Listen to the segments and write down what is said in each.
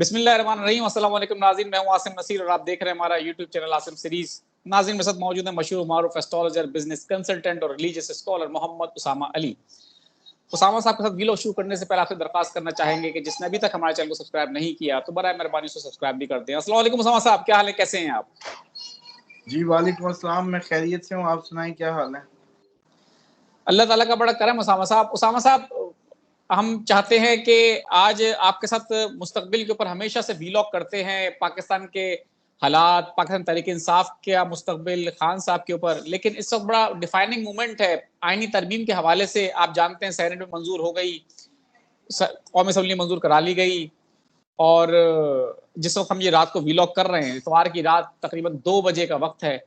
बिस्मिल्लाहिर्रहमानिर्रहीम। अस्सलाम वालेकुम नाज़रीन, मैं हूं आसिम नसीर और आप देख रहे हैं हमारा यूट्यूब चैनल आसिम सीरीज। नाज़रीन, मेरे साथ मौजूद है मशहूर मारूफ एस्ट्रोलॉजर, बिजनेस कंसल्टेंट और रिलीजियस स्कॉलर मोहम्मद उसामा अली। उसामा साहब के साथ वीडियो शुरू करने से पहले आपसे दरख्वास्त करना चाहेंगे कि जिसने अभी तक हमारे चैनल को सब्सक्राइब नहीं किया तो बराए मेहरबानी से सब्सक्राइब भी कर दें। अस्सलाम वालेकुम उसामा साहब, क्या हाल है, कैसे हैं आप? जी वालेकुम अस्सलाम, मैं खैरियत से हूँ। आप सुनाएं, क्या हाल है? अल्लाह ताला का बड़ा करम। उसामा साहब, हम चाहते हैं कि आज आपके साथ मुस्तकबिल के ऊपर हमेशा से वीलॉग करते हैं, पाकिस्तान के हालात, पाकिस्तान तहरीक इंसाफ के मुस्तकबिल, खान साहब के ऊपर, लेकिन इस वक्त बड़ा डिफाइनिंग मोमेंट है आईनी तरमीम के हवाले से। आप जानते हैं सेनेट में मंजूर हो गई, कौमी असम्बली मंजूर करा ली गई, और जिस वक्त हम ये रात को वीलॉग कर रहे हैं, इतवार की रात तकरीबन 2 बजे का वक्त है,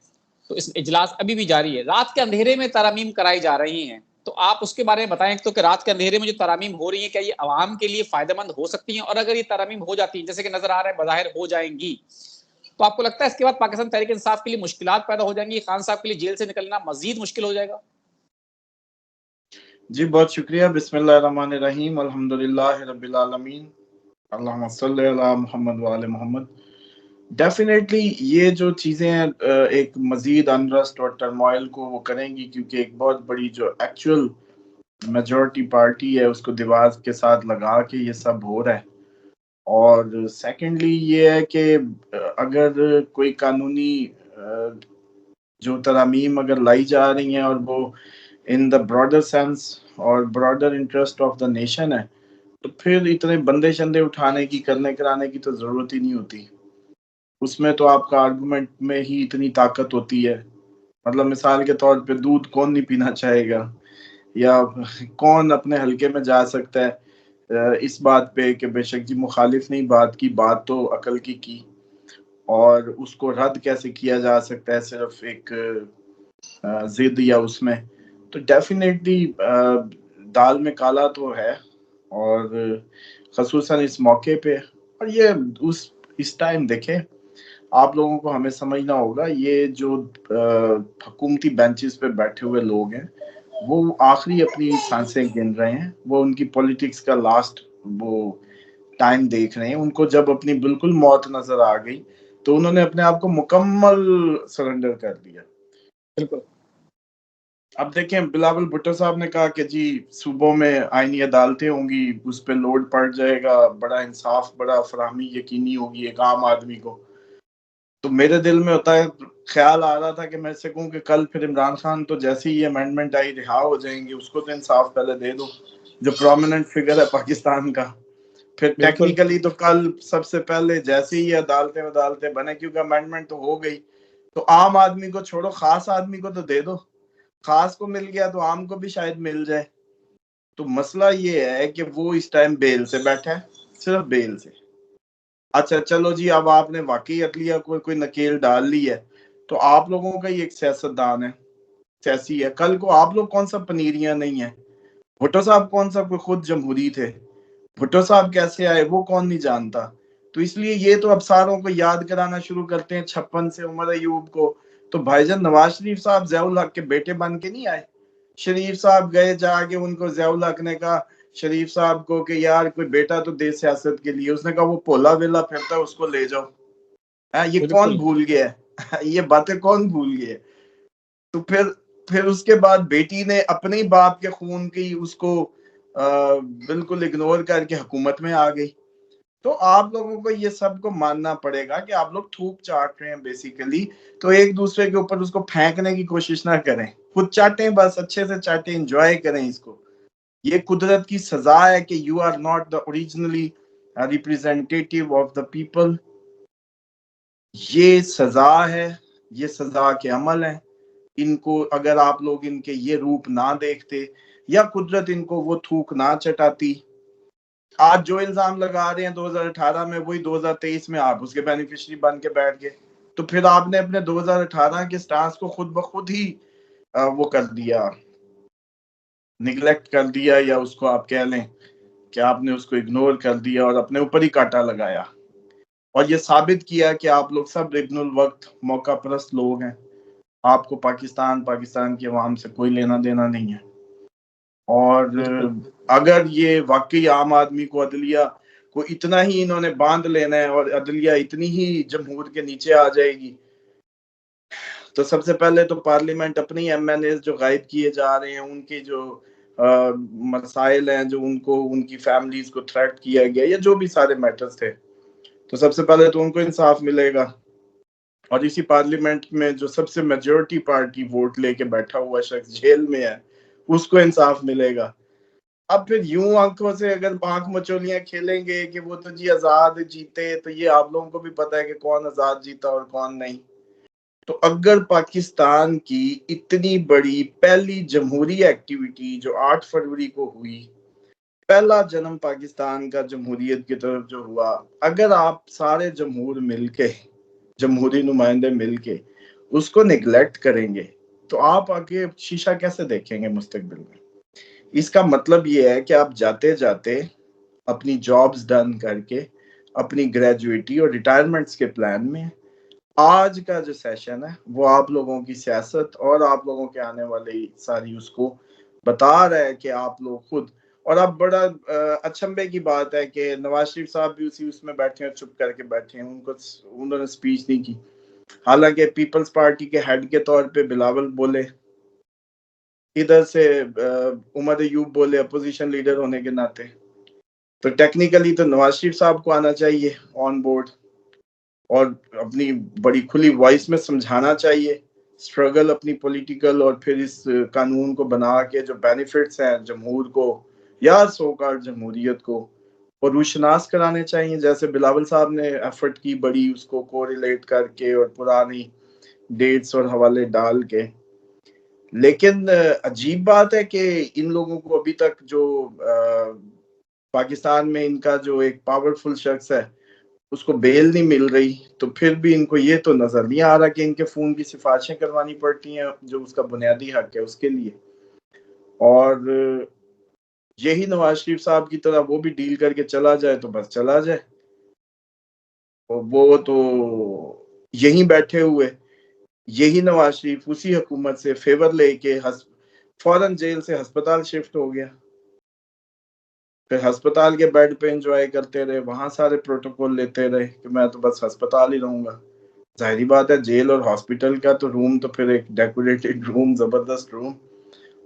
तो इस इजलास अभी भी जारी है। रात के अंधेरे में तरामीम कराई जा रही हैं, तो आप उसके बारे में बताएं तो कि रात के अंधेरे में जो तरामीम हो रही है, क्या ये आवाम के लिए फायदेमंद हो सकती हैं? और अगर ये तरामीम हो जाती हैं, जैसे कि नजर आ रहा है बज़ाहिर हो जाएंगी, तो आपको लगता है इसके बाद पाकिस्तान तहरीक इंसाफ के लिए मुश्किलात पैदा हो जाएंगी, खान साहब के लिए जेल से निकलना मजीद मुश्किल हो जाएगा? जी बहुत शुक्रिया। बिस्मिल्लाहिर्रहमानिर्रहीम, अल्हम्दुलिल्लाहि रब्बिल आलमीन, अल्लाहुम्मा सल्ली अला मुहम्मद व आले मोहम्मद। डेफिनेटली ये जो चीज़ें हैं एक मजीद अनरेस्ट और टर्मोइल को वो करेंगी, क्योंकि एक बहुत बड़ी जो एक्चुअल मेजॉरिटी पार्टी है उसको दीवार के साथ लगा के ये सब हो रहा है। और सेकेंडली ये है कि अगर कोई कानूनी जो तरामीम अगर लाई जा रही हैं और वो इन द ब्रॉडर सेंस और broader interest of the nation है, तो फिर इतने बंदे शंदे उठाने की, करने कराने की तो जरूरत ही नहीं होती। उसमें तो आपका आर्गुमेंट में ही इतनी ताकत होती है। मतलब मिसाल के तौर पे दूध कौन नहीं पीना चाहेगा, या कौन अपने हलके में जा सकता है इस बात पे कि बेशक जी मुखालिफ नहीं बात की, बात तो अकल की, और उसको रद्द कैसे किया जा सकता है सिर्फ एक जिद या उसमें। तो डेफिनेटली दाल में काला तो है, और खसूसन इस मौके पे। और ये इस टाइम देखें, आप लोगों को हमें समझना होगा, ये जो हुकूमती बेंचेस पे बैठे हुए लोग हैं वो आखिरी अपनी सांसें गिन रहे हैं, वो उनकी पॉलिटिक्स का लास्ट वो टाइम देख रहे हैं। उनको जब अपनी बिल्कुल मौत नजर आ गई तो उन्होंने अपने आप को मुकम्मल सरेंडर कर दिया। बिल्कुल। अब देखें, बिलावल भुट्टो साहब ने कहा कि जी सूबों में आईनी अदालतें होंगी, उस पर लोड पड़ जाएगा, बड़ा इंसाफ, बड़ा फराहमी यकीनी होगी एक आम आदमी को। तो मेरे दिल में होता है, ख्याल आ रहा था कि मैं इससे कहूँ कि कल फिर इमरान खान तो जैसे ही ये अमेंडमेंट आई रिहा हो जाएंगे, उसको तो इंसाफ पहले दे दो, जो प्रोमिनेंट फिगर है पाकिस्तान का। फिर टेक्निकली तो कल सबसे पहले जैसे ही अदालतें बने, क्योंकि अमेंडमेंट तो हो गई, तो आम आदमी को छोड़ो, खास आदमी को तो दे दो। खास को मिल गया तो आम को भी शायद मिल जाए। तो मसला ये है कि वो इस टाइम बेल से बैठा है, सिर्फ बेल से। अच्छा चलो जी, अब आपने वाकई अदलिया कोई नकेल डाल ली है, तो आप लोगों का ही एक सियासतदान है, सियासी है। कल को आप लोग कौन सा पनीरियां नहीं है? भुट्टो साहब कौन सा कोई खुद जमहूरी थे? भुट्टो साहब कैसे आए वो कौन नहीं जानता। तो इसलिए ये तो अब सारों को याद कराना शुरू करते हैं 56 से उमर अयूब को। तो भाईजान नवाज शरीफ साहब ज़ियाउल हक के बेटे बन के नहीं आए? शरीफ साहब गए जाके उनको, ज़ियाउल हक ने कहा शरीफ साहब को कि यार कोई बेटा तो दे सियासत के लिए। उसने कहा वो पोला वेला फिरता है, उसको ले जाओ। ये कौन भूल गया है? ये बातें कौन भूल गया? तो फिर उसके बाद बेटी ने अपने बाप के खून की उसको बिल्कुल इग्नोर करके हुकूमत में आ गई। तो आप लोगों को ये सब को मानना पड़ेगा कि आप लोग थूक चाट रहे हैं बेसिकली। तो एक दूसरे के ऊपर उसको फेंकने की कोशिश ना करें, खुद चाटें, बस अच्छे से चाटें, एंजॉय करें इसको। ये कुदरत की सजा है कि you are not the originally representative of the people. ये सजा है, ये सजा के अमल है। इनको अगर आप लोग इनके ये रूप ना देखते, या कुदरत इनको वो थूक ना चटाती, आज जो इल्जाम लगा रहे हैं 2018 में, वही 2023 में आप उसके बेनिफिशियरी बन के बैठ गए। तो फिर आपने अपने 2018 के स्टांस को खुद ब खुद ही वो कर दिया, निगलेक्ट कर दिया, या उसको आप कह लें कि आपने उसको इग्नोर कर दिया और अपने ऊपर ही कांटा लगाया। और ये साबित किया कि आप लोग सब इब्नुल वक्त मौका परस्त लोग हैं। आपको पाकिस्तान की अवाम से कोई लेना देना नहीं है। और अगर ये वाकई आम आदमी को अदलिया को इतना ही इन्होंने बांध लेना है और अदलिया इतनी ही जमहूर के नीचे आ जाएगी। तो सबसे पहले तो पार्लियामेंट अपनी एमएनए जो गायब किए जा रहे हैं उनके जो मसाइल हैं, जो उनको उनकी फैमिलीज को थ्रेट किया गया, या जो भी सारे मैटर्स थे, तो सबसे पहले तो उनको इंसाफ मिलेगा। और इसी पार्लियामेंट में जो सबसे मेजोरिटी पार्टी वोट लेके बैठा हुआ शख्स जेल में है, उसको इंसाफ मिलेगा। अब फिर यूं आंखों से अगर आंख मचोलियां खेलेंगे कि वो तो जी आजाद जीते, तो ये आप लोगों को भी पता है कि कौन आजाद जीता और कौन नहीं। तो अगर पाकिस्तान की इतनी बड़ी पहली जमहूरी एक्टिविटी जो 8 फरवरी को हुई, पहला जन्म पाकिस्तान का जमहूरियत की तरफ जो हुआ, अगर आप सारे जमहूर मिलके, जमहूरी नुमाइंदे मिलके उसको निगलेक्ट करेंगे, तो आप आगे शीशा कैसे देखेंगे मुस्तकबिल में? इसका मतलब ये है कि आप जाते जाते अपनी जॉब्स डन करके, अपनी ग्रेजुएटी और रिटायरमेंट्स के प्लान में, आज का जो सेशन है वो आप लोगों की सियासत और आप लोगों के आने वाली सारी उसको बता रहा है कि आप लोग खुद, और अब बड़ा अचंभे की बात है कि नवाज शरीफ साहब भी उसी उसमें बैठे हैं, चुप करके बैठे हैं, उन्होंने स्पीच नहीं की। हालांकि पीपल्स पार्टी के हेड के तौर पे बिलावल बोले, इधर से उमर अयूब बोले अपोजिशन लीडर होने के नाते। तो टेक्निकली तो नवाज शरीफ साहब को आना चाहिए ऑन बोर्ड और अपनी बड़ी खुली वॉइस में समझाना चाहिए स्ट्रगल अपनी पॉलिटिकल, और फिर इस कानून को बना के जो बेनिफिट्स हैं जमहूर को या सो कॉल्ड जमहूरियत को, और रुशनास कराने चाहिए, जैसे बिलावल साहब ने एफर्ट की बड़ी, उसको कोरिलेट करके और पुरानी डेट्स और हवाले डाल के। लेकिन अजीब बात है कि इन लोगों को अभी तक जो पाकिस्तान में इनका जो एक पावरफुल शख्स है उसको बेल नहीं मिल रही, तो फिर भी इनको ये तो नजर नहीं आ रहा कि इनके खून की सिफारिशें करवानी पड़ती हैं जो उसका बुनियादी हक है उसके लिए। और यही नवाज शरीफ साहब की तरह वो भी डील करके चला जाए तो बस चला जाए, और वो तो यहीं बैठे हुए, यही नवाज शरीफ उसी हुकूमत से फेवर लेके फौरन जेल से अस्पताल शिफ्ट हो गया, फिर अस्पताल के बेड पे एंजॉय करते रहे, वहां सारे प्रोटोकॉल लेते रहे कि मैं तो बस अस्पताल ही रहूंगा। जाहिर बात है जेल और हॉस्पिटल का तो रूम तो फिर एक डेकोरेटेड रूम, जबरदस्त रूम।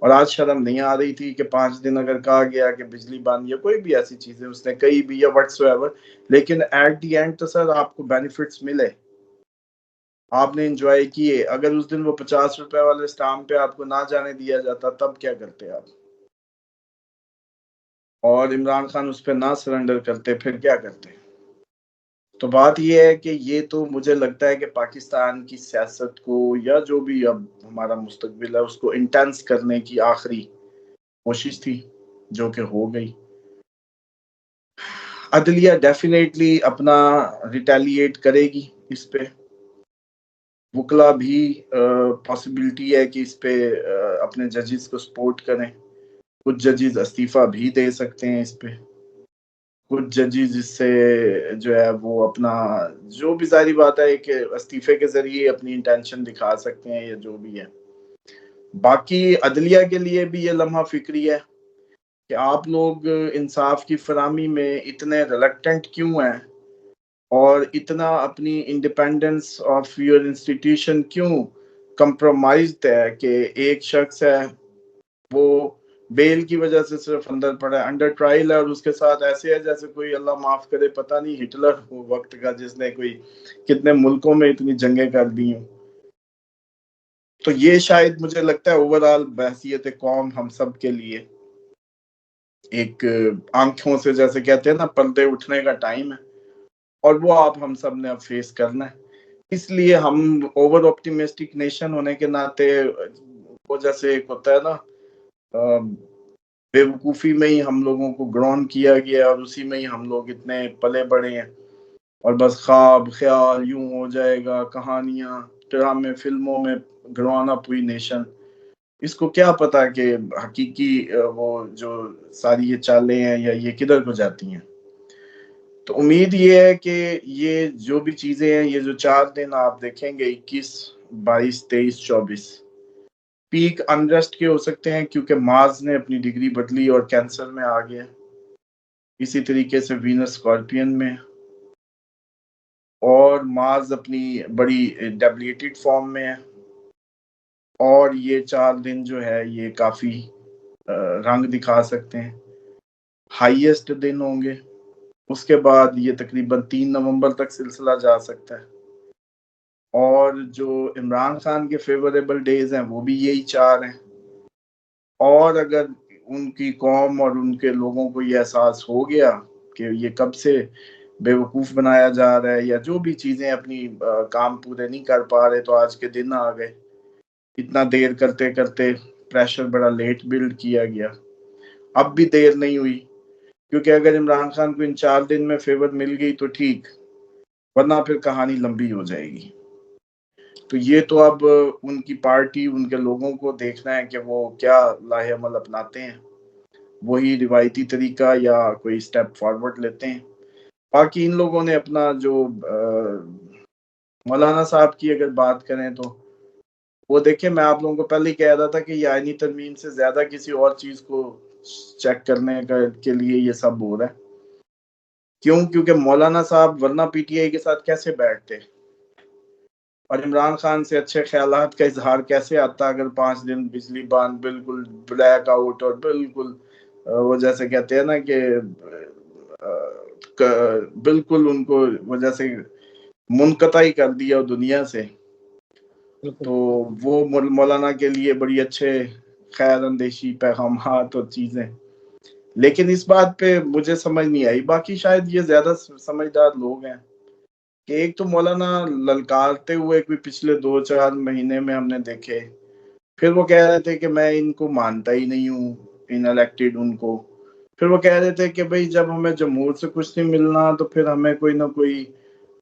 और आज शर्म नहीं आ रही थी कि 5 दिन अगर कहा गया कि बिजली बंद या कोई भी ऐसी चीजें उसने कही भी या व्हाट्सएवर, लेकिन एट द एंड तो सर आपको बेनिफिट्स मिले, आपने एंजॉय किए। अगर उस दिन वो 50 रुपए वाले स्टाम्प पे आपको ना जाने दिया जाता तब क्या करते आप? और इमरान खान उस पर ना सरेंडर करते फिर क्या करते? तो बात ये है कि ये तो मुझे लगता है कि पाकिस्तान की सियासत को या जो भी अब हमारा मुस्तकबिल है उसको इंटेंस करने की आखिरी कोशिश थी, जो कि हो गई। अदलिया डेफिनेटली अपना रिटेलिएट करेगी इस पे, वकला भी पॉसिबिलिटी है कि इस पे अपने जजेस को सपोर्ट करें, कुछ जजेस इस्तीफा भी दे सकते हैं इस पे, कुछ जजेस इससे जो है वो अपना, जो भी जारी बात है कि इस्तीफे के जरिए अपनी इंटेंशन दिखा सकते हैं या जो भी है। बाकी अदलिया के लिए भी ये लम्हा फिक्री है कि आप लोग इंसाफ की फरामी में इतने रिलक्टेंट क्यों हैं और इतना अपनी इंडिपेंडेंस ऑफ योर इंस्टीट्यूशन क्यों कंप्रोमाइज्ड है कि एक शख्स है वो बेल की वजह से सिर्फ अंदर पड़ा है, अंडर ट्रायल है, और उसके साथ ऐसे है जैसे कोई अल्लाह माफ करे पता नहीं हिटलर हो वक्त का, जिसने कोई कितने मुल्कों में इतनी जंगें कर दी हैं। तो ये शायद मुझे लगता है ओवरऑल बहसियत कौम हम सब के लिए एक आंखों से जैसे कहते हैं ना पर्दे उठने का टाइम है, और वो आप हम सब ने अब फेस करना है। इसलिए हम ओवर ऑप्टिमिस्टिक नेशन होने के नाते, वो जैसे एक होता है ना बेवकूफी में ही हम लोगों को ग्रॉन किया गया और उसी में ही हम लोग इतने पले बड़े हैं, और बस ख्वाब ख्याल यूं हो जाएगा, कहानियां ड्रामे फिल्मों में ग्रॉन अप हुई नेशन। इसको क्या पता कि हकीकी वो जो सारी ये चालें हैं या ये किधर को जाती हैं। तो उम्मीद ये है कि ये जो भी चीजें हैं, ये जो 4 दिन आप देखेंगे 21, 22, 23, 24 पीक अनरेस्ट के हो सकते हैं, क्योंकि मार्स ने अपनी डिग्री बदली और कैंसर में आ गया। इसी तरीके से वीनस स्कॉर्पियन में, और मार्स अपनी बड़ी डेबिलिटेड फॉर्म में है। और ये 4 दिन जो है ये काफी रंग दिखा सकते हैं, हाईएस्ट दिन होंगे। उसके बाद ये तकरीबन 3 नवंबर तक सिलसिला जा सकता है। और जो इमरान खान के फेवरेबल डेज हैं वो भी यही 4 हैं। और अगर उनकी कौम और उनके लोगों को ये एहसास हो गया कि ये कब से बेवकूफ बनाया जा रहा है, या जो भी चीजें अपनी काम पूरे नहीं कर पा रहे, तो आज के दिन आ गए। इतना देर करते करते प्रेशर बड़ा लेट बिल्ड किया गया, अब भी देर नहीं हुई, क्योंकि अगर इमरान खान को इन 4 दिन में फेवर मिल गई तो ठीक, वरना फिर कहानी लंबी हो जाएगी। तो ये तो अब उनकी पार्टी, उनके लोगों को देखना है कि वो क्या लाहेअमल अपनाते हैं, वही रिवायती तरीका या कोई स्टेप फॉरवर्ड लेते हैं। बाकी इन लोगों ने अपना जो मौलाना साहब की अगर बात करें तो वो देखिए, मैं आप लोगों को पहले ही कह रहा था कि ये आईनी तरमीम से ज्यादा किसी और चीज को चेक करने के लिए ये सब हो रहा है। क्यों? क्योंकि मौलाना साहब वरना पीटीआई के साथ कैसे बैठते, और इमरान खान से अच्छे ख्यालात का इजहार कैसे आता अगर 5 दिन बिजली बंद, बिल्कुल ब्लैक आउट, और बिल्कुल वो जैसे कहते हैं ना कि बिल्कुल उनको वो जैसे मुनकता ही कर दिया दुनिया से। तो वो मौलाना के लिए बड़ी अच्छे खैर अंदेशी पैगामात और चीजें, लेकिन इस बात पे मुझे समझ नहीं आई। बाकी शायद ये ज्यादा समझदार लोग हैं कि एक तो मौलाना ललकारते हुए कोई पिछले 2-4 महीने में हमने देखे, फिर वो कह रहे थे कि मैं इनको मानता ही नहीं हूँ इनइलेक्टेड उनको, फिर वो कह रहे थे कि भाई जब हमें जमहूर से कुछ नहीं मिलना तो फिर हमें कोई ना कोई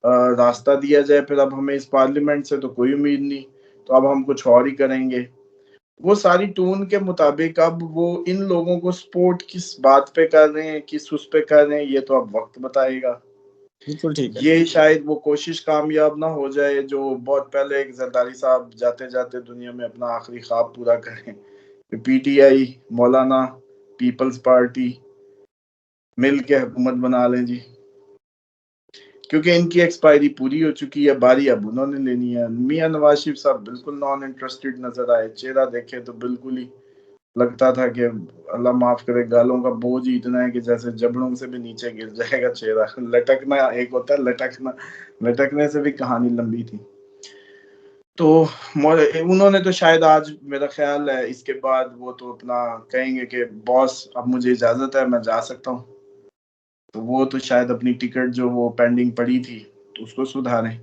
रास्ता दिया जाए, फिर अब हमें इस पार्लियामेंट से तो कोई उम्मीद नहीं, तो अब हम कुछ और ही करेंगे। वो सारी टून के मुताबिक अब वो इन लोगों को सपोर्ट किस बात पे कर रहे हैं, किस उस पे कर रहे हैं, ये तो अब वक्त बताएगा। बिल्कुल ठीक है। ये शायद वो कोशिश कामयाब ना हो जाए जो बहुत पहले एक जरदारी साहब जाते जाते दुनिया में अपना आखिरी ख्वाब पूरा करें, पीटीआई, मौलाना, पीपल्स पार्टी मिल के हुकूमत बना लें जी, क्योंकि इनकी एक्सपायरी पूरी हो चुकी है, बारी अब उन्होंने लेनी है। मियां नवाज शरीफ साहब बिल्कुल नॉन इंटरेस्टेड नजर आए, चेहरा देखे तो बिल्कुल ही लगता था कि अल्लाह माफ करे, गालों का बोझ ही इतना है कि जैसे जबड़ों से भी नीचे गिर जाएगा चेहरा। लटकना एक होता है, लटकना, लटकने से भी कहानी लंबी थी। तो उन्होंने तो शायद आज, मेरा ख्याल है इसके बाद वो तो अपना कहेंगे कि बॉस अब मुझे इजाजत है, मैं जा सकता हूँ। तो वो तो शायद अपनी टिकट जो वो पेंडिंग पड़ी थी तो उसको सुधारें।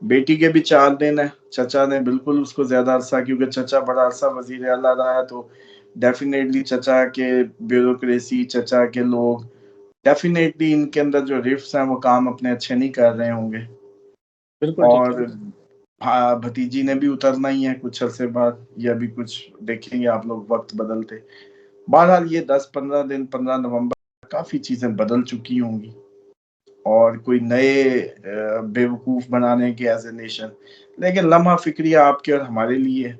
बेटी के भी 4 दिन है, चचा ने बिल्कुल उसको ज्यादा अरसा, क्योंकि चचा बड़ा अरसा वजीर आला रहा है, तो डेफिनेटली चचा के ब्यूरोक्रेसी, चचा के लोग, डेफिनेटली इनके अंदर जो रिफ्ट्स हैं वो काम अपने अच्छे नहीं कर रहे होंगे। बिल्कुल ठीक है। और भतीजी ने भी उतरना ही है कुछ अरसे बाद, या भी कुछ देखेंगे आप लोग वक्त बदलते। बहरहाल ये 10-15 दिन, 15 नवंबर काफी चीजें बदल चुकी होंगी, और कोई नए बेवकूफ बनाने के एज ए नेशन। लेकिन लम्हा फिक्रिया आपके और हमारे लिए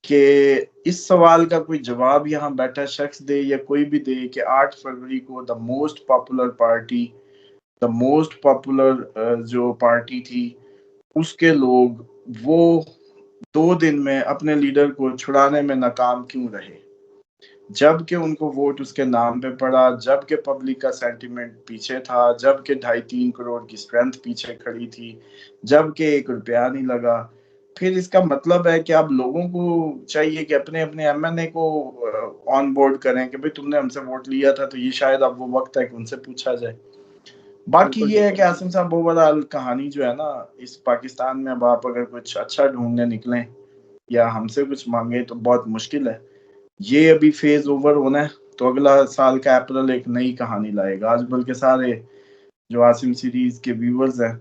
कि इस सवाल का कोई जवाब यहाँ बैठा शख्स दे या कोई भी दे कि 8 फरवरी को the most popular party, the most popular जो पार्टी थी, उसके लोग वो 2 दिन में अपने लीडर को छुड़ाने में नाकाम क्यों रहे, जबकि उनको वोट उसके नाम पे पड़ा, जबकि पब्लिक का सेंटिमेंट पीछे था, जबकि 2.5-3 करोड़ की स्ट्रेंथ पीछे खड़ी थी, जबकि 1 रुपया नहीं लगा। फिर इसका मतलब है कि अब लोगों को चाहिए कि अपने अपने एमएनए को ऑन बोर्ड करें कि भाई तुमने हमसे वोट लिया था, तो ये शायद अब वो वक्त है कि उनसे पूछा जाए। बाकी बिल्कुल ये ठीक है है। कि आसिम साहब, ओवरऑल कहानी जो है ना, इस पाकिस्तान में अब आप अगर कुछ अच्छा ढूंढने निकलें या हमसे कुछ मांगे तो बहुत मुश्किल है। ये अभी फेज ओवर होना है, तो अगला साल का अप्रैल एक नई कहानी लाएगा। आज बल्कि सारे जो आसिम सीरीज के व्यूवर्स हैं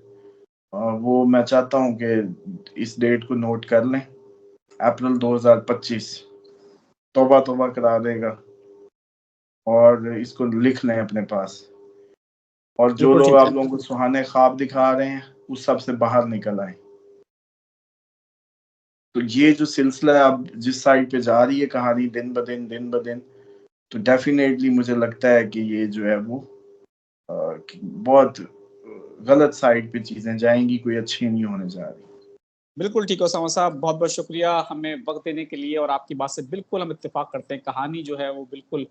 वो मैं चाहता हूँ कि इस डेट को नोट कर लें, अप्रैल 2025 तौबा तौबा करा देगा, और इसको लिख लें अपने पास। और जो बिल्कुल लोग ठीक आप है। लोगों को सुहाने ख्वाब दिखा रहे हैं उस सब से बाहर निकल आए। तो ये जो सिलसिला है अब जिस साइड पे जा रही है कहानी दिन ब दिन, दिन ब दिन, तो डेफिनेटली मुझे लगता है कि ये जो है वो कि बहुत गलत साइड पे चीज़ें जाएँगी, कोई अच्छी नहीं होने जा रही। बिल्कुल ठीक है उसामा साहब, बहुत-बहुत शुक्रिया हमें वक़्त देने के लिए और आपकी बात से बिल्कुल हम इत्तेफ़ाक करते हैं। कहानी जो है वो बिल्कुल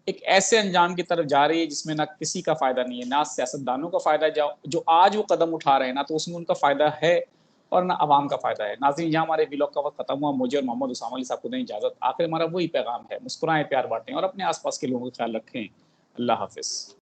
एक ऐसे अंजाम की तरफ जा रही है जिसमें ना किसी का फ़ायदा नहीं है, ना सियासतदानों का फ़ायदा जो आज वो कदम उठा रहे हैं ना तो उसमें उनका फ़ायदा है और ना अवाम का फ़ायदा है। नाज़रीन यहाँ हमारे व्लॉग का वक़्त ख़त्म हुआ। मुझे और मोहम्मद उसामा अली साहब को दें इजाज़त। आखिर हमारा वही पैगाम है, मुस्कुराएँ, प्यार बाँटें और अपने आस-पास के लोगों का ख़्याल रखें। अल्लाह हाफ़िज़।